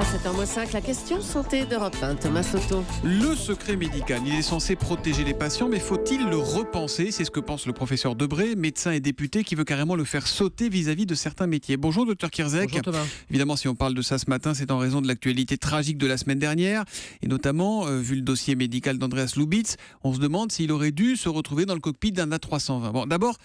À 7h05, la question santé d'Europe 1, Thomas Soto. Le secret médical, il est censé protéger les patients, mais faut-il le repenser? C'est ce que pense le professeur Debré, médecin et député, qui veut carrément le faire sauter vis-à-vis de certains métiers. Bonjour Dr Kierzek. Bonjour Thomas. Évidemment, si on parle de ça ce matin, c'est en raison de l'actualité tragique de la semaine dernière, et notamment, vu le dossier médical d'Andreas Lubitz, on se demande s'il aurait dû se retrouver dans le cockpit d'un A320. Bon, d'abord,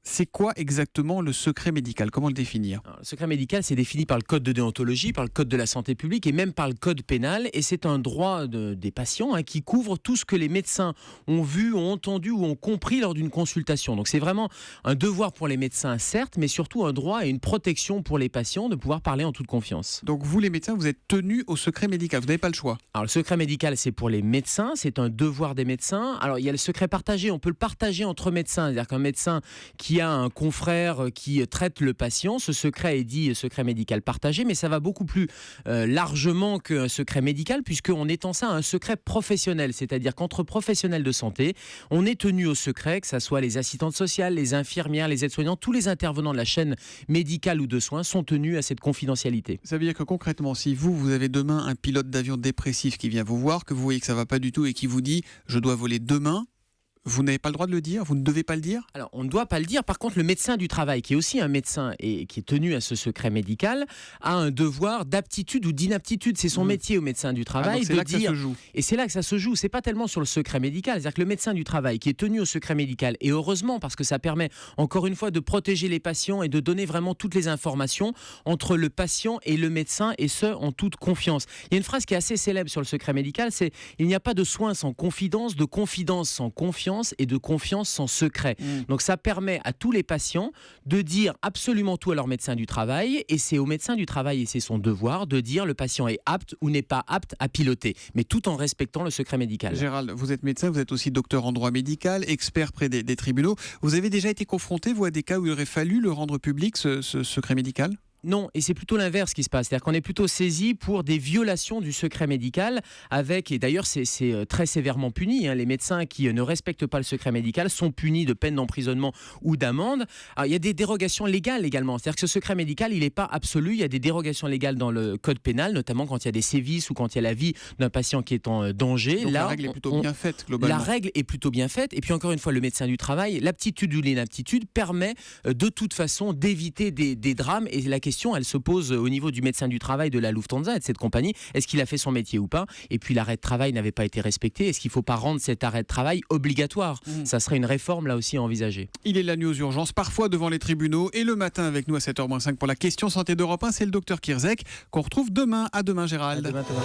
c'est quoi exactement le secret médical? Comment le définir? Alors, le secret médical, c'est défini par le code de déontologie, par le code de la santé publique et même par le code pénal. Et c'est un droit des patients qui couvre tout ce que les médecins ont vu, ont entendu ou ont compris lors d'une consultation. Donc c'est vraiment un devoir pour les médecins, certes, mais surtout un droit et une protection pour les patients de pouvoir parler en toute confiance. Donc vous, les médecins, vous êtes tenus au secret médical, vous n'avez pas le choix. Alors le secret médical, c'est pour les médecins, c'est un devoir des médecins. Alors il y a le secret partagé, on peut le partager entre médecins, c'est-à-dire qu'un médecin qui a un confrère qui traite le patient, ce secret est dit secret médical partagé, mais ça va beaucoup plus largement qu'un secret médical, puisqu'on étend ça à un secret professionnel, c'est-à-dire qu'entre professionnels de santé, on est tenu au secret, que ce soit les assistantes sociales, les infirmières, les aides-soignants, tous les intervenants de la chaîne médicale ou de soins sont tenus à cette confidentialité. Ça veut dire que concrètement, si vous avez demain un pilote d'avion dépressif qui vient vous voir, que vous voyez que ça ne va pas du tout et qui vous dit « je dois voler demain », vous n'avez pas le droit de le dire? Vous ne devez pas le dire? Alors, on ne doit pas le dire. Par contre, le médecin du travail, qui est aussi un médecin et qui est tenu à ce secret médical, a un devoir d'aptitude ou d'inaptitude. C'est son métier au médecin du travail donc c'est de là que ça se joue. Et c'est là que ça se joue. C'est pas tellement sur le secret médical. C'est-à-dire que le médecin du travail qui est tenu au secret médical, et heureusement, parce que ça permet, encore une fois, de protéger les patients et de donner vraiment toutes les informations entre le patient et le médecin, et ce, en toute confiance. Il y a une phrase qui est assez célèbre sur le secret médical, c'est « Il n'y a pas de soins sans confidence, de confidence sans confiance et de confiance sans secret ». Donc ça permet à tous les patients de dire absolument tout à leur médecin du travail, et c'est au médecin du travail, et c'est son devoir, de dire le patient est apte ou n'est pas apte à piloter, mais tout en respectant le secret médical. Gérald, vous êtes médecin, vous êtes aussi docteur en droit médical, expert près des tribunaux. Vous avez déjà été confronté, vous, à des cas où il aurait fallu le rendre public, ce secret médical? Non, et c'est plutôt l'inverse qui se passe. C'est-à-dire qu'on est plutôt saisi pour des violations du secret médical avec, et d'ailleurs c'est très sévèrement puni, les médecins qui ne respectent pas le secret médical sont punis de peine d'emprisonnement ou d'amende. Alors il y a des dérogations légales également. C'est-à-dire que ce secret médical, il n'est pas absolu. Il y a des dérogations légales dans le code pénal, notamment quand il y a des sévices ou quand il y a la vie d'un patient qui est en danger. Donc là, la règle est plutôt bien faite, globalement. La règle est plutôt bien faite. Et puis encore une fois, le médecin du travail, l'aptitude ou l'inaptitude permet de toute façon d'éviter des drames. Et la question, elle se pose au niveau du médecin du travail de la Lufthansa et de cette compagnie. Est-ce qu'il a fait son métier ou pas? Et puis l'arrêt de travail n'avait pas été respecté. Est-ce qu'il ne faut pas rendre cet arrêt de travail obligatoire? Ça serait une réforme là aussi à envisager. Il est la nuit aux urgences, parfois devant les tribunaux, et le matin avec nous à 7h05 pour la question santé d'Europe 1. C'est le docteur Kierzek qu'on retrouve demain. À demain, Gérald. À demain, Thomas.